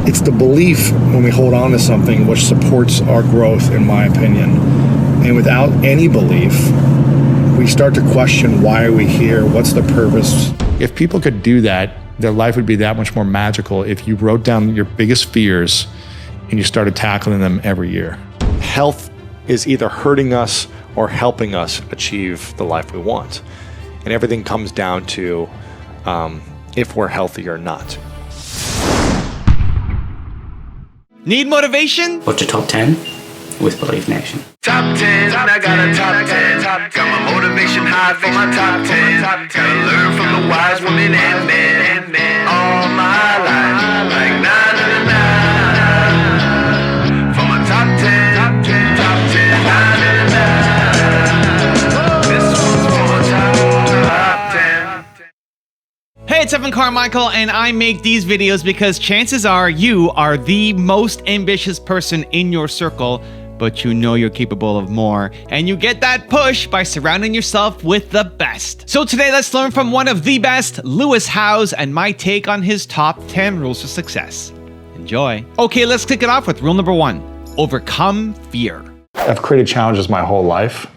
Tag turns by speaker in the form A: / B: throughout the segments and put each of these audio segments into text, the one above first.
A: it's the belief when we hold on to something which supports our growth, in my opinion. And without any belief, we start to question, why are we here? What's the purpose? If people could do that, their life would be that much more magical if you wrote down your biggest fears and you started tackling them every year. Health is either hurting us or helping us achieve the life we want. And everything comes down to if we're healthy or not.
B: Need motivation?
C: Watch a top 10 with Believe Nation.
D: Top 10, I got a top 10. Got my motivation high for my top 10. Gotta learn from the wise women and men. All my life, like 9 to 9. For my top 10, top 10, 9 to 9. This one's for my top 10.
B: Hey, it's Evan Carmichael, and I make these videos because chances are you are the most ambitious person in your circle, but you know you're capable of more, and you get that push by surrounding yourself with the best. So today, let's learn from one of the best, Lewis Howes, and my take on his top 10 rules for success. Enjoy. Okay, let's kick it off with rule number 1, overcome fear.
A: I've created challenges my whole life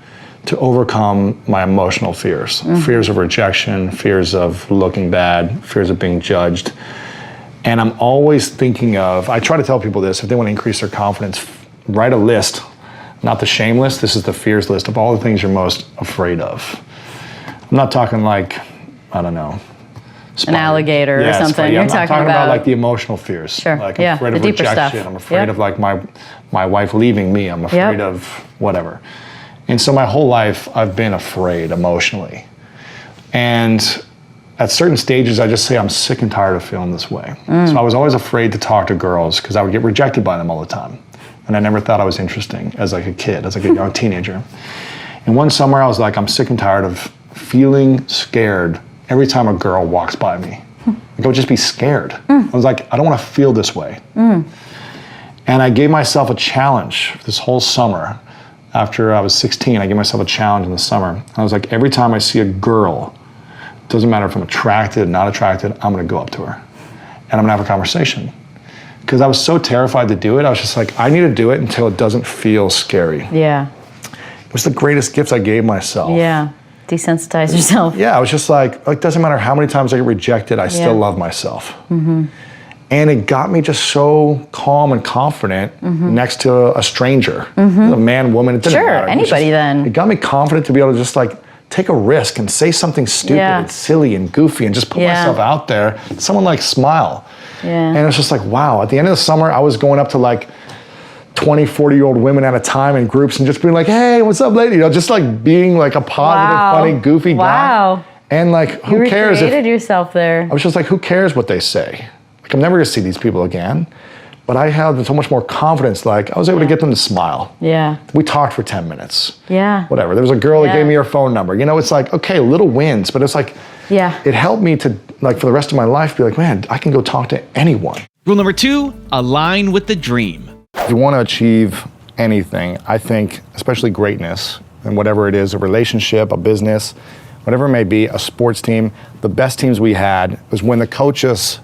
A: to overcome my emotional fears. Fears of rejection, fears of looking bad, fears of being judged. And I'm always thinking of, I try to tell people this, if they want to increase their confidence, write a list, not the shame list, this is the fears list of all the things you're most afraid of. I'm not talking like, I don't know,
E: an alligator or something.
A: Yeah,
E: You're
A: I'm
E: talking
A: about like the emotional fears.
E: Sure.
A: Like I'm afraid of
E: deeper
A: rejection,
E: stuff.
A: I'm afraid of like my wife leaving me, I'm afraid of whatever. And so my whole life I've been afraid emotionally. And at certain stages I just say I'm sick and tired of feeling this way. So I was always afraid to talk to girls because I would get rejected by them all the time. And I never thought I was interesting as like a kid, as like a young teenager. And one summer I was like, I'm sick and tired of feeling scared every time a girl walks by me. Like I would just be scared. I was like, I don't want to feel this way. And I gave myself a challenge this whole summer. After I was 16, I gave myself a challenge in the summer. I was like, every time I see a girl, doesn't matter if I'm attracted, not attracted, I'm gonna go up to her. And I'm gonna have a conversation. Because I was so terrified to do it, I was just like, I need to do it until it doesn't feel scary.
E: Yeah.
A: It was the greatest gift I gave myself.
E: Yeah. Desensitize yourself.
A: Yeah, I was just like doesn't matter how many times I get rejected, I still love myself. And it got me just so calm and confident next to a stranger, a man, woman, it didn't matter.
E: Anybody then.
A: It got me confident to be able to just like take a risk and say something stupid and silly and goofy and just put myself out there. Someone like smile. And it was just like, wow. At the end of the summer, I was going up to like 20, 40-year-old women at a time in groups and just being like, hey, what's up, lady? You know, just like being like a positive, funny, goofy guy. And like, who cares if...
E: You recreated yourself there.
A: I was just like, who cares what they say? Like, I'm never gonna see these people again. But I had so much more confidence, like I was able to get them to smile. We talked for 10 minutes. Whatever, there was a girl that gave me her phone number. You know, it's like, okay, little wins, but it's like, it helped me to, like for the rest of my life, be like, man, I can go talk to anyone.
B: Rule number 2, align with the dream.
A: If you want to achieve anything, I think, especially greatness, and whatever it is, a relationship, a business, whatever it may be, a sports team, the best teams we had was when the coaches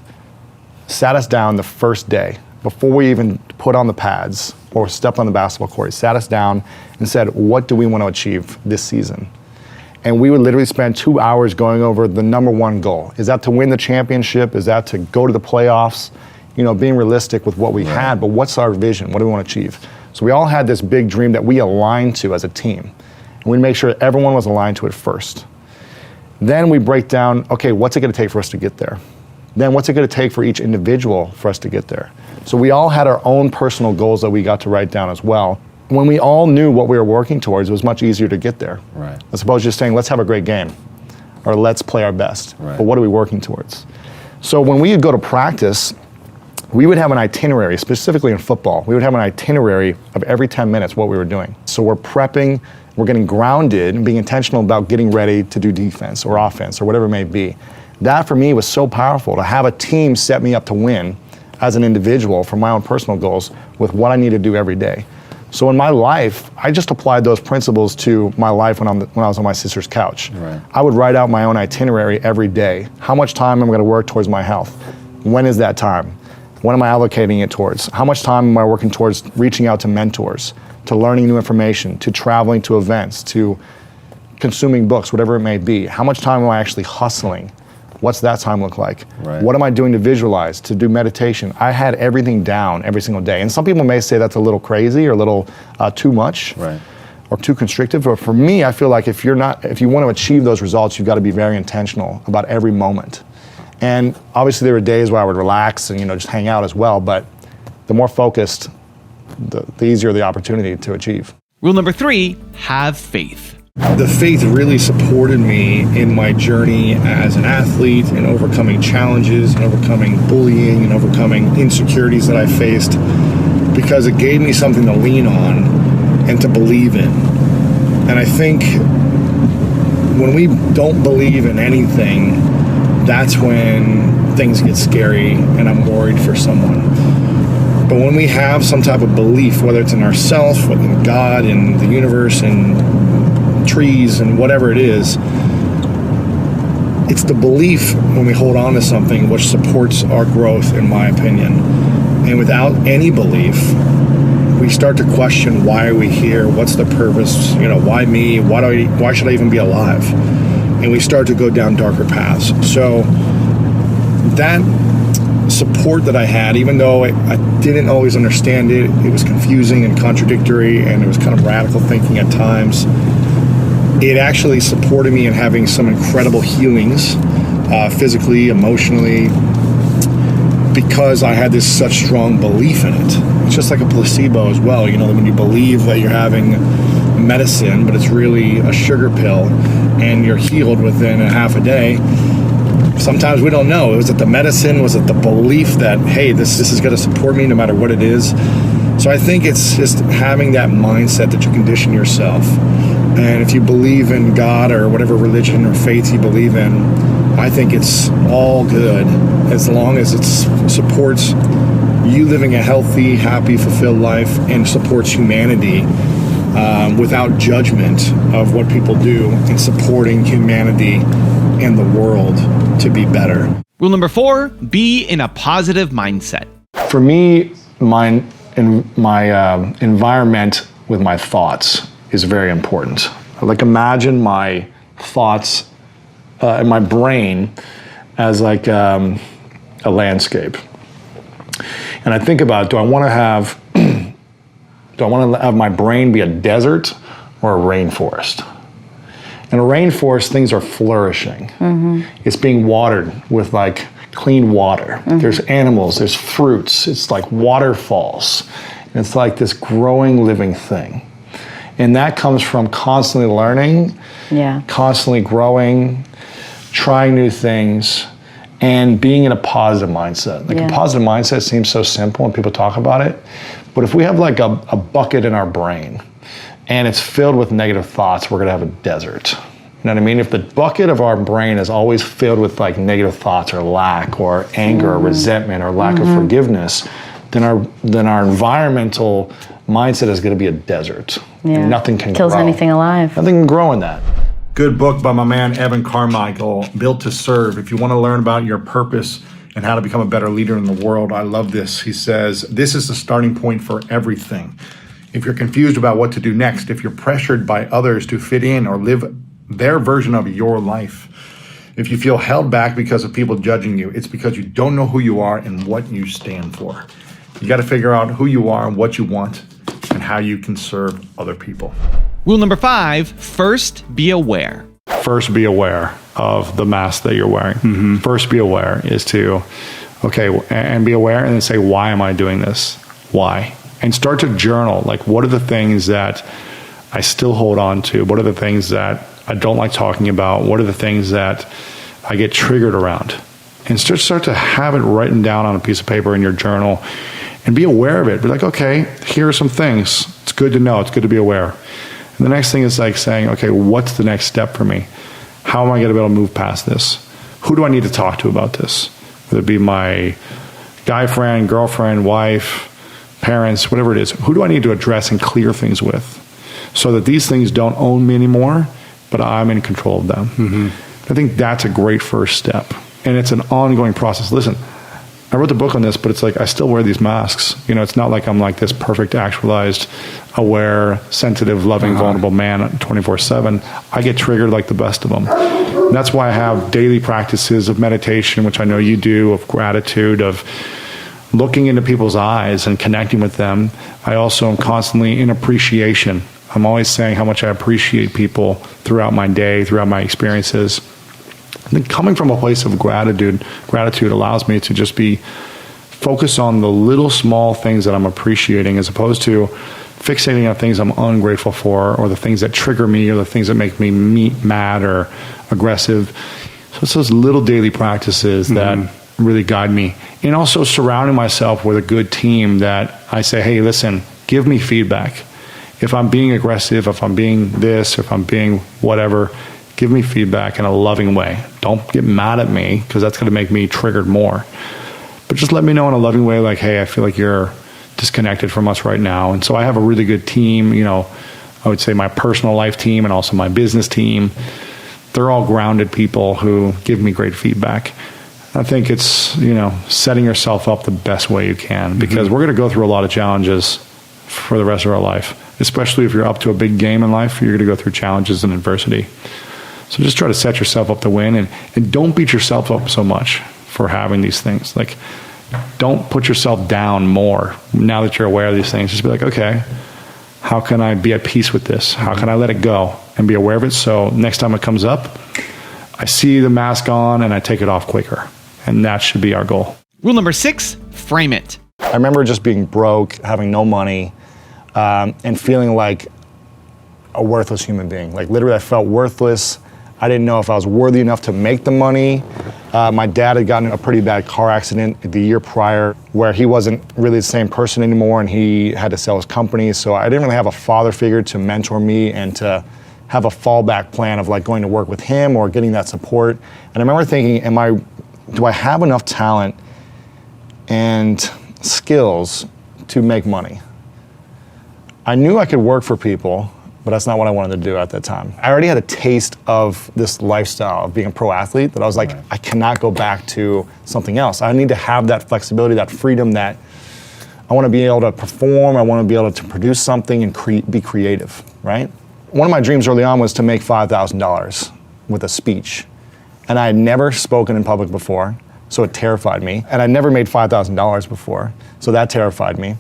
A: sat us down the first day, before we even put on the pads or stepped on the basketball court, sat us down and said, what do we want to achieve this season? And we would literally spend 2 hours going over the number one goal. Is that to win the championship? Is that to go to the playoffs? You know, being realistic with what we had, but what's our vision? What do we want to achieve? So we all had this big dream that we aligned to as a team. And we made sure everyone was aligned to it first. Then we break down, okay, what's it going to take for us to get there? Then what's it going to take for each individual for us to get there? So we all had our own personal goals that we got to write down as well. When we all knew what we were working towards, it was much easier to get there. As opposed to just saying, let's have a great game, or let's play our best. But what are we working towards? So when we would go to practice, we would have an itinerary, specifically in football. We would have an itinerary of every 10 minutes what we were doing. So we're prepping, we're getting grounded and being intentional about getting ready to do defense or offense or whatever it may be. That for me was so powerful, to have a team set me up to win as an individual for my own personal goals with what I need to do every day. So in my life, I just applied those principles to my life when I was on my sister's couch. I would write out my own itinerary every day. How much time am I going to work towards my health? When is that time? What am I allocating it towards? How much time am I working towards reaching out to mentors, to learning new information, to traveling to events, to consuming books, whatever it may be? How much time am I actually hustling? What's that time look like?
F: Right.
A: What am I doing to visualize, to do meditation? I had everything down every single day. And some people may say that's a little crazy or a little too much.
F: Right.
A: Or too constrictive. But for me, I feel like if you want to achieve those results, you've got to be very intentional about every moment. And obviously there were days where I would relax and just hang out as well, but the more focused, the easier the opportunity to achieve.
B: Rule number 3, have faith.
A: The faith really supported me in my journey as an athlete, in overcoming challenges, and overcoming bullying, and overcoming insecurities that I faced, because it gave me something to lean on and to believe in. And I think when we don't believe in anything, that's when things get scary and I'm worried for someone. But when we have some type of belief, whether it's in ourselves, in God, in the universe, in trees, and whatever it is, it's the belief when we hold on to something which supports our growth, in my opinion. And without any belief, we start to question, why are we here? What's the purpose? Why me? Why should I even be alive? And we start to go down darker paths. So that support that I had, even though I didn't always understand it, it was confusing and contradictory, and it was kind of radical thinking at times, it actually supported me in having some incredible healings, physically, emotionally, because I had this such strong belief in it. It's just like a placebo as well, when you believe that you're having medicine, but it's really a sugar pill, and you're healed within a half a day. Sometimes we don't know. Was it the medicine? Was it the belief that, hey, this is going to support me no matter what it is? So I think it's just having that mindset that you condition yourself. And if you believe in God or whatever religion or faith you believe in, I think it's all good as long as it supports you living a healthy, happy, fulfilled life and supports humanity without judgment of what people do, and supporting humanity and the world to be better.
B: Rule number 4, be in a positive mindset.
A: For me, my environment with my thoughts is very important. Like, imagine my thoughts in my brain as like a landscape. And I think about, do I want to have my brain be a desert or a rainforest? In a rainforest, things are flourishing. Mm-hmm. It's being watered with like clean water. Mm-hmm. There's animals, there's fruits. It's like waterfalls. It's like this growing, living thing. And that comes from constantly learning, constantly growing, trying new things, and being in a positive mindset. Like, a positive mindset seems so simple when people talk about it, but if we have like a bucket in our brain and it's filled with negative thoughts, we're gonna have a desert. You know what I mean? If the bucket of our brain is always filled with like negative thoughts or lack or anger or resentment or lack of forgiveness, then our environmental mindset is gonna be a desert. And nothing can
E: Kills
A: grow.
E: anything alive.
A: Nothing can grow in that. Good book by my man, Evan Carmichael, Built to Serve. If you want to learn about your purpose and how to become a better leader in the world, I love this. He says, this is the starting point for everything. If you're confused about what to do next, if you're pressured by others to fit in or live their version of your life, if you feel held back because of people judging you, it's because you don't know who you are and what you stand for. You got to figure out who you are and what you want and how you can serve other people.
B: Rule number 5, first be aware.
A: First, be aware of the mask that you're wearing. Mm-hmm. First, be aware is to, and be aware and then say, why am I doing this? Why? And start to journal. Like, what are the things that I still hold on to? What are the things that I don't like talking about? What are the things that I get triggered around? And start to have it written down on a piece of paper in your journal and be aware of it. Be like, okay, here are some things. It's good to know. It's good to be aware. And the next thing is like saying, okay, what's the next step for me? How am I going to be able to move past this? Who do I need to talk to about this? Whether it be my guy friend, girlfriend, wife, parents, whatever it is. Who do I need to address and clear things with so that these things don't own me anymore, but I'm in control of them? Mm-hmm. I think that's a great first step. And it's an ongoing process. Listen, I wrote the book on this, but it's like I still wear these masks. You know, it's not like I'm like this perfect, actualized, aware, sensitive, loving, vulnerable man 24/7. I get triggered like the best of them. And that's why I have daily practices of meditation, which I know you do, of gratitude, of looking into people's eyes and connecting with them. I also am constantly in appreciation. I'm always saying how much I appreciate people throughout my day, throughout my experiences. And then coming from a place of gratitude allows me to just be focused on the little small things that I'm appreciating, as opposed to fixating on things I'm ungrateful for, or the things that trigger me, or the things that make me mad or aggressive. So it's those little daily practices that really guide me. And also surrounding myself with a good team that I say, hey, listen, give me feedback. If I'm being aggressive, if I'm being this, if I'm being whatever, give me feedback in a loving way. Don't get mad at me, because that's going to make me triggered more. But just let me know in a loving way, like, hey, I feel like you're disconnected from us right now. And so I have a really good team, you know, I would say my personal life team and also my business team. They're all grounded people who give me great feedback. I think it's, you know, setting yourself up the best way you can, because we're going to go through a lot of challenges for the rest of our life. Especially if you're up to a big game in life, you're going to go through challenges and adversity. So just try to set yourself up to win, and don't beat yourself up so much for having these things. Like, don't put yourself down more now that you're aware of these things. Just be like, okay, how can I be at peace with this? How can I let it go and be aware of it, so next time it comes up, I see the mask on and I take it off quicker. And that should be our goal.
B: Rule number 6, frame it.
A: I remember just being broke, having no money, and feeling like a worthless human being. Like, literally, I felt worthless. I didn't know if I was worthy enough to make the money. My dad had gotten in a pretty bad car accident the year prior, where he wasn't really the same person anymore, and he had to sell his company. So I didn't really have a father figure to mentor me and to have a fallback plan of like going to work with him or getting that support. And I remember thinking, do I have enough talent and skills to make money? I knew I could work for people, but that's not what I wanted to do at that time. I already had a taste of this lifestyle of being a pro athlete that I was like, I cannot go back to something else. I need to have that flexibility, that freedom, that I want to be able to perform, I want to be able to produce something and be creative, right? One of my dreams early on was to make $5,000 with a speech. And I had never spoken in public before, so it terrified me. And I never made $5,000 before, so that terrified me.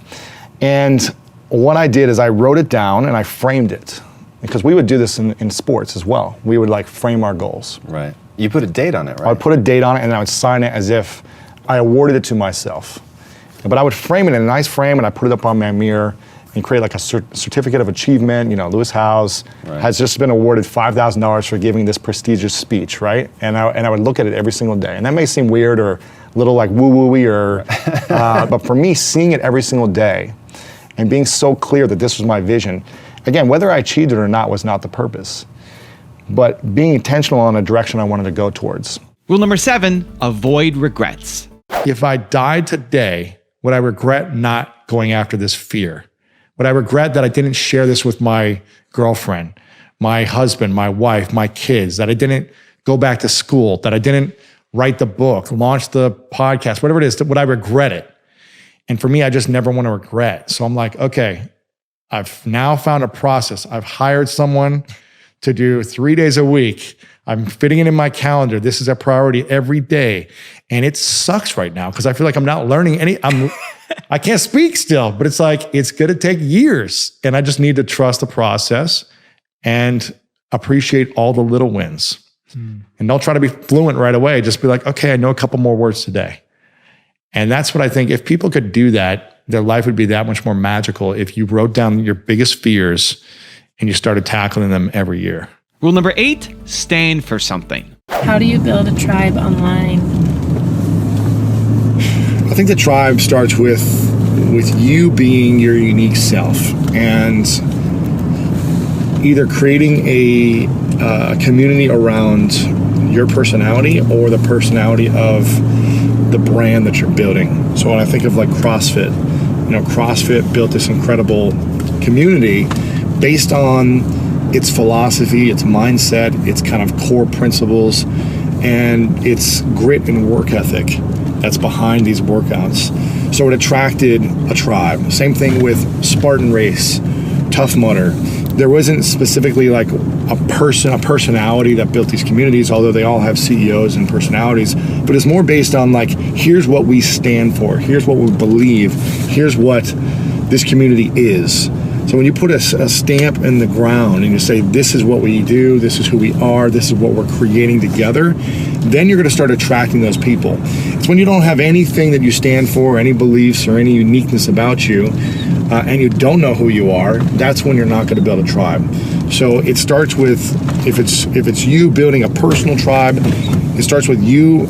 A: And what I did is I wrote it down and I framed it, because we would do this in sports as well. We would like frame our goals.
F: Right. You put a date on it, right?
A: I would put a date on it and I would sign it as if I awarded it to myself. But I would frame it in a nice frame and I put it up on my mirror and create like a certificate of achievement. You know, Lewis Howes has just been awarded $5,000 for giving this prestigious speech, right? And I would look at it every single day. And that may seem weird or a little like woo-woo-y, or, but for me, seeing it every single day and being so clear that this was my vision, again, whether I achieved it or not was not the purpose, but being intentional on a direction I wanted to go towards.
B: Rule number 7, avoid regrets.
G: If I died today, would I regret not going after this fear? Would I regret that I didn't share this with my girlfriend, my husband, my wife, my kids, that I didn't go back to school, that I didn't write the book, launch the podcast, whatever it is, would I regret it? And for me, I just never want to regret. So I'm like, okay, I've now found a process. I've hired someone to do 3 days a week. I'm fitting it in my calendar. This is a priority every day. And it sucks right now because I feel like I'm not learning I can't speak still, but it's like, it's going to take years. And I just need to trust the process and appreciate all the little wins. And don't try to be fluent right away. Just be like, okay, I know a couple more words today. And that's what I think. If people could do that, their life would be that much more magical if you wrote down your biggest fears and you started tackling them every year.
B: Rule number 8, stand for something.
H: How do you build a tribe online?
A: I think the tribe starts with you being your unique self and either creating a community around your personality or the personality of the brand that you're building. So when I think of like CrossFit, CrossFit built this incredible community based on its philosophy, its mindset, its kind of core principles, and its grit and work ethic that's behind these workouts. So it attracted a tribe. Same thing with Spartan Race, Tough Mudder. There wasn't specifically like a personality that built these communities, although they all have CEOs and personalities, but it's more based on like, here's what we stand for, here's what we believe, here's what this community is. So when you put a stamp in the ground and you say, this is what we do, this is who we are, this is what we're creating together, then you're going to start attracting those people. It's when you don't have anything that you stand for, any beliefs or any uniqueness about you, and you don't know who you are, that's when you're not going to build a tribe. So it starts with, if it's you building a personal tribe, it starts with you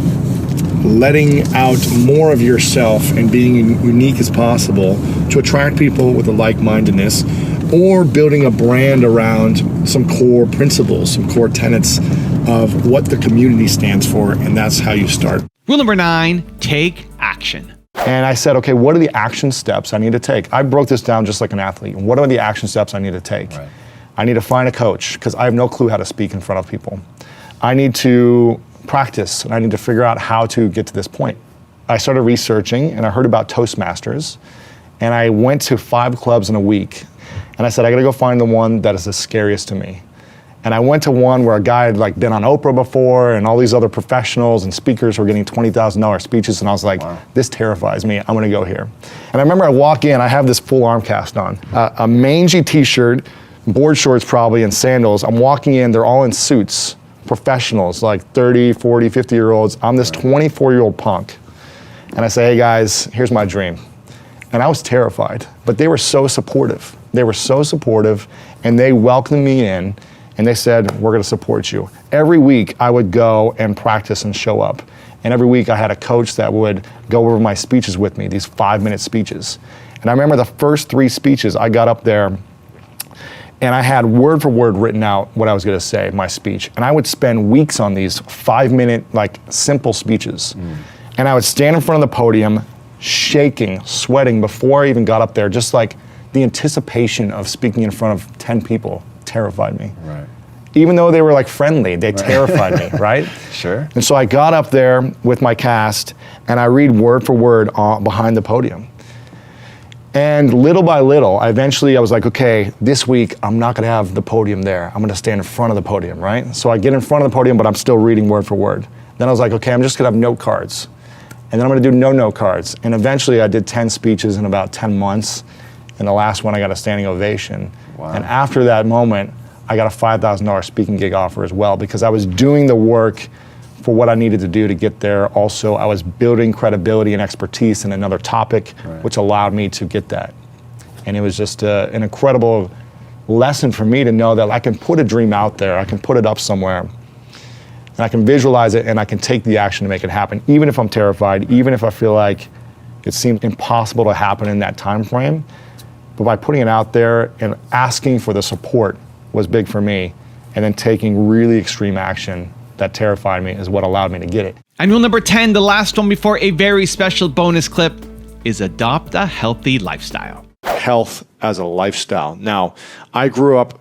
A: letting out more of yourself and being unique as possible to attract people with a like-mindedness, or building a brand around some core principles, some core tenets of what the community stands for, and that's how you start.
B: Rule number 9, take action.
A: And I said, okay, what are the action steps I need to take? I broke this down just like an athlete. What are the action steps I need to take? Right. I need to find a coach, because I have no clue how to speak in front of people. I need to practice, and I need to figure out how to get to this point. I started researching, and I heard about Toastmasters, and I went to 5 clubs in a week, and I said, I gotta go find the one that is the scariest to me. And I went to one where a guy had like been on Oprah before, and all these other professionals and speakers were getting $20,000 speeches, and I was like, wow, this terrifies me, I'm gonna go here. And I remember I walk in, I have this full arm cast on, a mangy t-shirt, board shorts probably, and sandals. I'm walking in, they're all in suits, professionals, like 30, 40, 50-year-olds. I'm this 24-year-old punk. And I say, hey guys, here's my dream. And I was terrified, but they were so supportive. They were so supportive, and they welcomed me in, and they said, we're gonna support you. Every week I would go and practice and show up. And every week I had a coach that would go over my speeches with me, these 5-minute speeches. And I remember the first 3 speeches, I got up there, and I had word for word written out what I was gonna say, my speech. And I would spend weeks on these 5-minute, like, simple speeches. And I would stand in front of the podium, shaking, sweating before I even got up there. Just like the anticipation of speaking in front of 10 people terrified me. Right. Even though they were like friendly, they terrified me, right?
F: Sure.
A: And so I got up there with my cast, and I read word for word behind the podium. And little by little, I was like, okay, this week I'm not gonna have the podium there. I'm gonna stand in front of the podium, right? So I get in front of the podium, but I'm still reading word for word. Then I was like, okay, I'm just gonna have note cards. And then I'm gonna do no note cards. And eventually I did 10 speeches in about 10 months. And the last one I got a standing ovation. Wow. And after that moment, I got a $5,000 speaking gig offer as well, because I was doing the work for what I needed to do to get there. Also, I was building credibility and expertise in another topic, which allowed me to get that. And it was just an incredible lesson for me to know that I can put a dream out there, I can put it up somewhere, and I can visualize it, and I can take the action to make it happen, even if I'm terrified, even if I feel like it seemed impossible to happen in that time frame. But by putting it out there and asking for the support was big for me, and then taking really extreme action that terrified me is what allowed me to get it.
B: And rule number 10, the last one before a very special bonus clip, is adopt a healthy lifestyle.
G: Health as a lifestyle. Now, I grew up,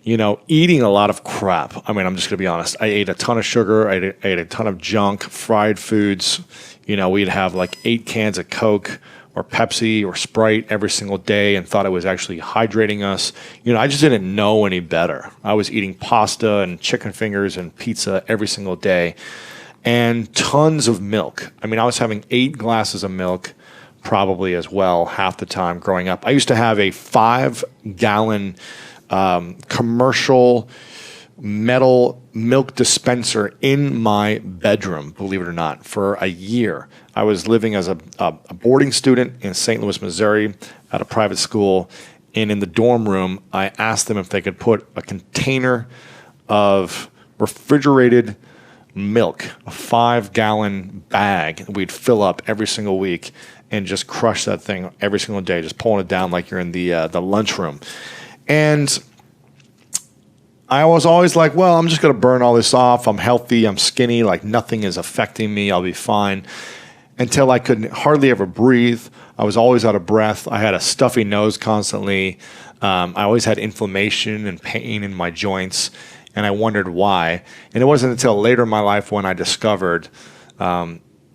G: eating a lot of crap. I mean, I'm just gonna be honest. I ate a ton of sugar, I ate a ton of junk, fried foods. We'd have like 8 cans of Coke or Pepsi or Sprite every single day and thought it was actually hydrating us. I just didn't know any better. I was eating pasta and chicken fingers and pizza every single day, and tons of milk. I mean, I was having 8 glasses of milk probably as well half the time growing up. I used to have a 5-gallon commercial metal milk dispenser in my bedroom, believe it or not, for a year. I was living as a boarding student in St. Louis, Missouri at a private school, and in the dorm room, I asked them if they could put a container of refrigerated milk, a 5-gallon bag that we'd fill up every single week and just crush that thing every single day, just pulling it down like you're in the lunchroom. And I was always like, well, I'm just going to burn all this off. I'm healthy. I'm skinny. Like nothing is affecting me. I'll be fine. Until I could hardly ever breathe. I was always out of breath. I had a stuffy nose constantly. I always had inflammation and pain in my joints, and I wondered why. And it wasn't until later in my life when I discovered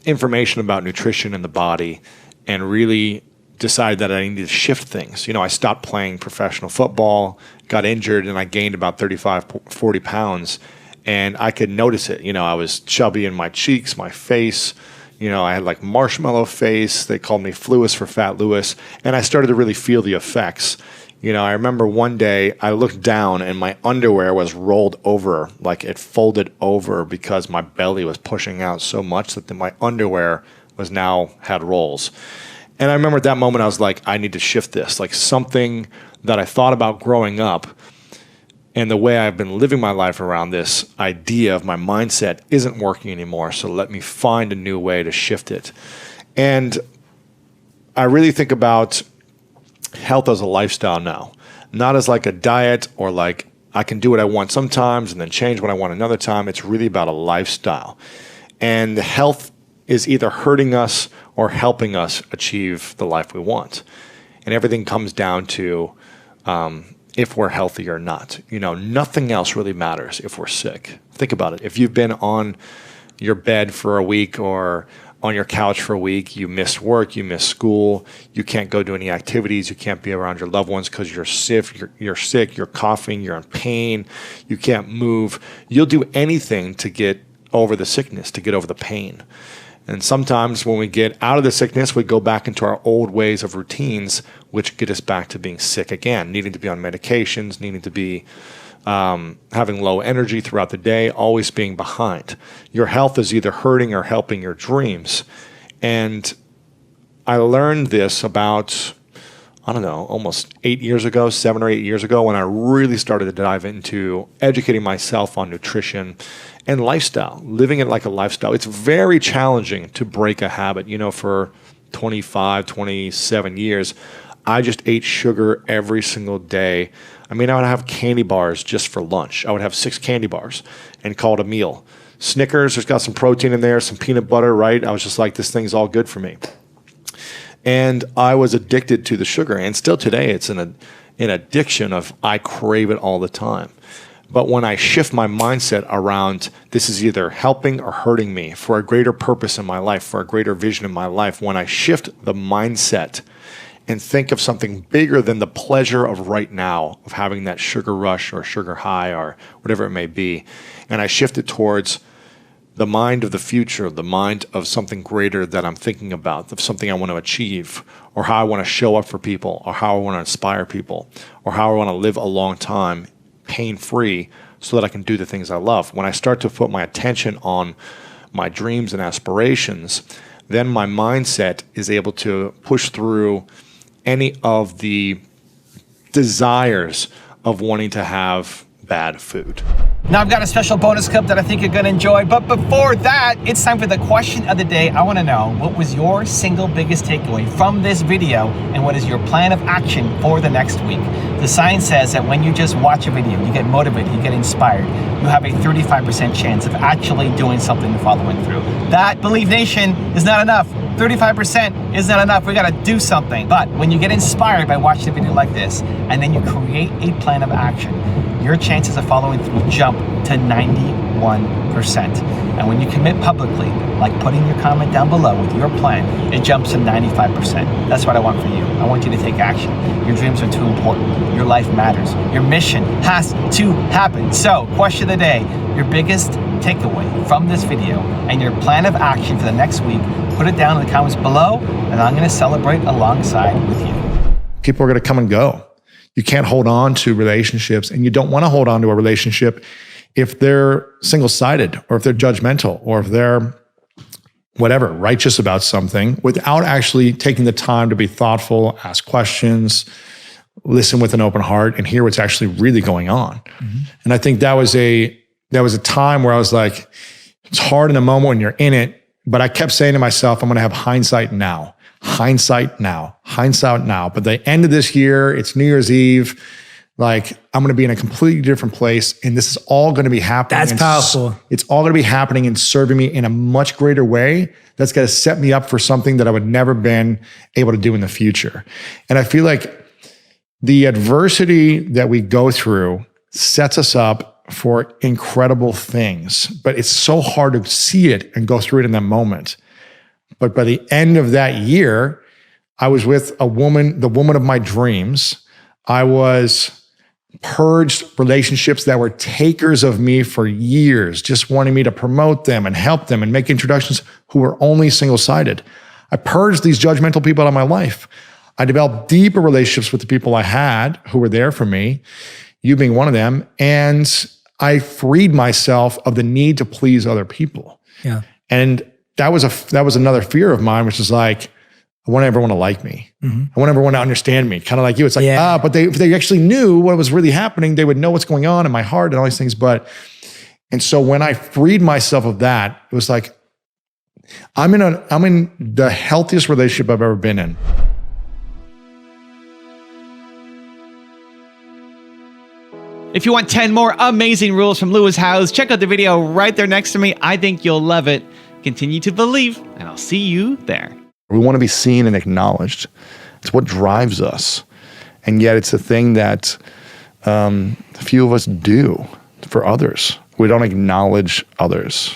G: information about nutrition and the body and really decided that I needed to shift things. I stopped playing professional football, got injured, and I gained about 35, 40 pounds. And I could notice it. I was chubby in my cheeks, my face. I had like marshmallow face. They called me Fluis for Fat Louis. And I started to really feel the effects. I remember one day I looked down and my underwear was rolled over, like it folded over because my belly was pushing out so much that my underwear had rolls. And I remember at that moment I was like, I need to shift this. Like something that I thought about growing up and the way I've been living my life around this idea of my mindset isn't working anymore. So let me find a new way to shift it. And I really think about health as a lifestyle now, not as like a diet or like I can do what I want sometimes and then change what I want another time. It's really about a lifestyle. And health is either hurting us or helping us achieve the life we want. And everything comes down to if we're healthy or not. Nothing else really matters if we're sick. Think about it. If you've been on your bed for a week or on your couch for a week, you miss work, you miss school, you can't go do any activities, you can't be around your loved ones because you're sick, you're coughing, you're in pain, you can't move. You'll do anything to get over the sickness, to get over the pain. And sometimes when we get out of the sickness, we go back into our old ways of routines, which get us back to being sick again, needing to be on medications, needing to be having low energy throughout the day, always being behind. Your health is either hurting or helping your dreams. And I learned this about, almost 8 years ago, 7 or 8 years ago, when I really started to dive into educating myself on nutrition and lifestyle, living it like a lifestyle. It's very challenging to break a habit. For 25, 27 years, I just ate sugar every single day. I would have candy bars just for lunch. I would have 6 candy bars and call it a meal. Snickers, there's got some protein in there, some peanut butter, right? I was just like, this thing's all good for me. And I was addicted to the sugar. And still today, it's an addiction of I crave it all the time. But when I shift my mindset around this is either helping or hurting me for a greater purpose in my life, for a greater vision in my life, when I shift the mindset and think of something bigger than the pleasure of right now, of having that sugar rush or sugar high or whatever it may be, and I shift it towards the mind of the future, the mind of something greater that I'm thinking about, of something I want to achieve, or how I want to show up for people, or how I want to inspire people, or how I want to live a long time pain-free so that I can do the things I love. When I start to put my attention on my dreams and aspirations, then my mindset is able to push through any of the desires of wanting to have bad food.
B: Now I've got a special bonus clip that I think you're gonna enjoy, but before that, it's time for the question of the day. I wanna know, what was your single biggest takeaway from this video, and what is your plan of action for the next week? The science says that when you just watch a video, you get motivated, you get inspired, you have a 35% chance of actually doing something and following through. That, Believe Nation, is not enough. 35% is not enough. We gotta do something. But when you get inspired by watching a video like this, and then you create a plan of action, your chances of following through jump to 91%. And when you commit publicly, like putting your comment down below with your plan, it jumps to 95%. That's what I want for you. I want you to take action. Your dreams are too important. Your life matters. Your mission has to happen. So, question of the day, your biggest takeaway from this video and your plan of action for the next week, put it down in the comments below, and I'm gonna celebrate alongside with you.
G: People are going to come and go. You can't hold on to relationships, and you don't want to hold on to a relationship if they're single-sided or if they're judgmental or if they're whatever, righteous about something without actually taking the time to be thoughtful, ask questions, listen with an open heart, and hear what's actually really going on. Mm-hmm. And I think that was a time where I was like, it's hard in the moment when you're in it, but I kept saying to myself, I'm going to have hindsight now. Hindsight now. But the end of this year, it's New Year's Eve. Like, I'm going to be in a completely different place, and this is all going to be happening.
F: That's powerful.
G: It's all going to be happening and serving me in a much greater way. That's going to set me up for something that I would never been able to do in the future. And I feel like the adversity that we go through sets us up for incredible things, but it's so hard to see it and go through it in that moment. But by the end of that year, I was with a woman, the woman of my dreams. I was purged relationships that were takers of me for years, just wanting me to promote them and help them and make introductions who were only single-sided. I purged these judgmental people out of my life. I developed deeper relationships with the people I had who were there for me, you being one of them, and I freed myself of the need to please other people.
F: Yeah.
G: And that was another fear of mine, which is like, I want everyone to like me. I want everyone to understand me. Kind of like you. It's like, but if they actually knew what was really happening, they would know what's going on in my heart and all these things. And so when I freed myself of that, it was like, I'm in the healthiest relationship I've ever been in.
B: If you want 10 more amazing rules from Lewis Howes, check out the video right there next to me. I think you'll love it. Continue to believe, and I'll see you there.
A: We want to be seen and acknowledged. It's what drives us. And yet it's a thing that few of us do for others. We don't acknowledge others.